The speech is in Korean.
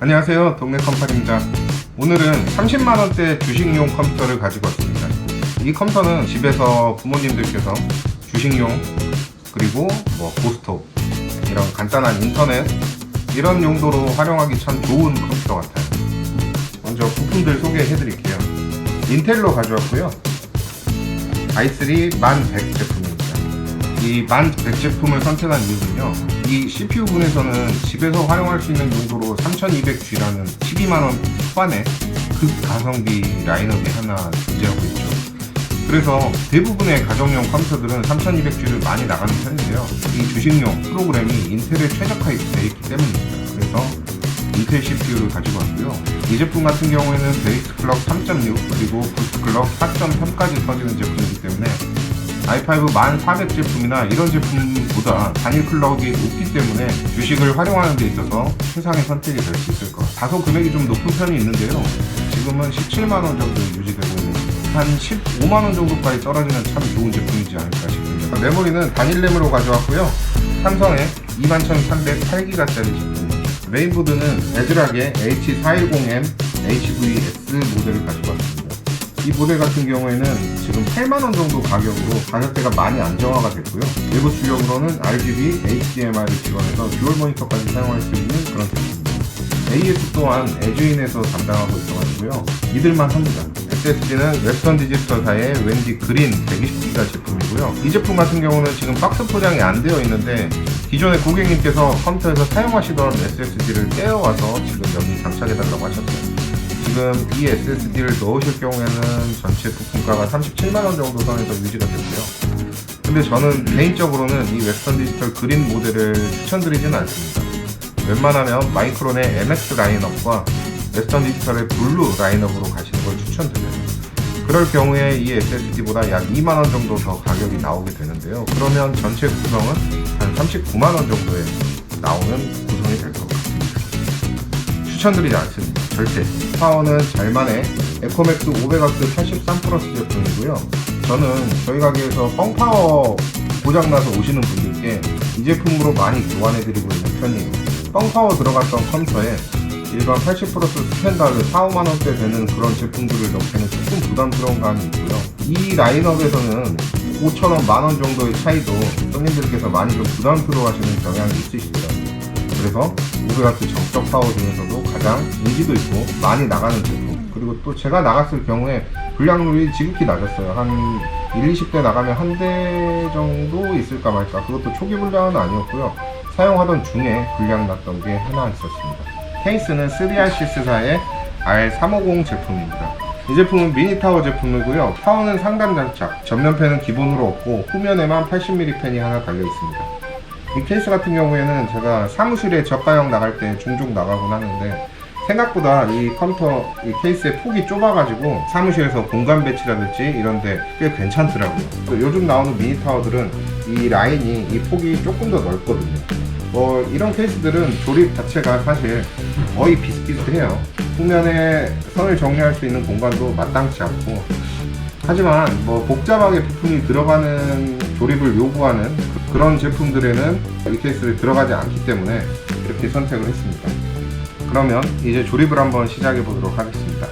안녕하세요, 동네 컴퓨터입니다. 오늘은 30만원대 주식용 컴퓨터를 가지고 왔습니다. 이 컴퓨터는 집에서 부모님들께서 주식용 그리고 고스톱 이런 간단한 인터넷 이런 용도로 활용하기 참 좋은 컴퓨터 같아요. 먼저 부품들 소개해 드릴게요. 인텔로 가져왔고요. i3 1100 제품입니다. 이 1100 제품을 선택한 이유는요, 이 CPU 분에서는 집에서 활용할 수 있는 용도로 3200G라는 12만원 초반의 극가성비 라인업이 하나 존재하고 있죠. 그래서 대부분의 가정용 컴퓨터들은 3200G를 많이 나가는 편인데요, 이 주식용 프로그램이 인텔에 최적화되어 있기 때문입니다. 그래서 인텔 CPU를 가지고 왔고요. 이 제품 같은 경우에는 베이스 클럭 3.6 그리고 부스트 클럭 4.3까지 터지는 제품이기 때문에 i5 1400 제품이나 이런 제품보다 단일 클럭이 높기 때문에 주식을 활용하는 데 있어서 최상의 선택이 될 수 있을 것 같아요. 다소 금액이 좀 높은 편이 있는데요, 지금은 17만원 정도 유지되고 있는, 한 15만원 정도까지 떨어지는 참 좋은 제품이지 않을까 싶습니다. 메모리는 단일 램으로 가져왔고요. 삼성의 21308기가짜리 제품입니다. 메인보드는 에즈락의 H410M HVS 모델을 가지고 왔습니다. 이 모델 같은 경우에는 지금 8만원 정도 가격으로 가격대가 많이 안정화가 됐고요. 외부 출력으로는 RGB, HDMI를 지원해서 듀얼 모니터까지 사용할 수 있는 그런 제품입니다. AS 또한 에듀인에서 담당하고 있어가지고요, 믿을만 합니다. SSD는 웹스턴 디지털사의 웬디 그린 120기가 제품이고요. 이 제품 같은 경우는 지금 박스 포장이 안 되어 있는데 기존의 고객님께서 컴퓨터에서 사용하시던 SSD를 떼어와서 지금 여기 장착해달라고 하셨어요. 지금 이 SSD를 넣으실 경우에는 전체 부품가가 37만원 정도 선에서 유지가 되고요. 근데 저는 개인적으로는 이 웹스턴 디지털 그린 모델을 추천드리지는 않습니다. 웬만하면 마이크론의 MX 라인업과 웹스턴 디지털의 블루 라인업으로 가시는 걸 추천드려요. 그럴 경우에 이 SSD보다 약 2만원 정도 더 가격이 나오게 되는데요, 그러면 전체 구성은 한 39만원 정도에 나오는 구성이 될 것 같습니다. 추천드리지 않습니다, 절대. 파워는 잘만의 에코맥스 500W 83 플러스 제품이고요. 저는 저희 가게에서 뻥파워 고장나서 오시는 분들께 이 제품으로 많이 교환해드리고 있는 편이에요. 뻥파워 들어갔던 컴퓨터에 일반 80 플러스 스탠다드 4~5만원대 되는 그런 제품들을 넣기는 조금 부담스러운 감이 있고요. 이 라인업에서는 5천원, 만원 정도의 차이도 손님들께서 많이 좀 부담스러워 하시는 경향이 있으시더라고요. 그래서 500W 정적 파워 중에서도 가장 인지도 있고 많이 나가는 제품, 그리고 또 제가 나갔을 경우에 불량률이 지극히 낮았어요. 한 20대 나가면 한 대 정도 있을까 말까. 그것도 초기 불량은 아니었고요, 사용하던 중에 불량 났던 게 하나 있었습니다. 케이스는 3RCS사의 R350 제품입니다. 이 제품은 미니타워 제품이고요. 타워는 상단 장착, 전면팬은 기본으로 없고 후면에만 80mm 펜이 하나 달려 있습니다. 이 케이스 같은 경우에는 제가 사무실에 저가형 나갈 때 종종 나가곤 하는데, 생각보다 이 컴퓨터 이 케이스의 폭이 좁아가지고 사무실에서 공간 배치라든지 이런데 꽤 괜찮더라고요. 요즘 나오는 미니타워들은 이 라인이, 이 폭이 조금 더 넓거든요. 이런 케이스들은 조립 자체가 사실 거의 비슷비슷해요. 후면에 선을 정리할 수 있는 공간도 마땅치 않고, 하지만 복잡하게 부품이 들어가는 조립을 요구하는 그런 제품들에는 이 케이스를 들어가지 않기 때문에 이렇게 선택을 했습니다. 그러면 이제 조립을 한번 시작해 보도록 하겠습니다.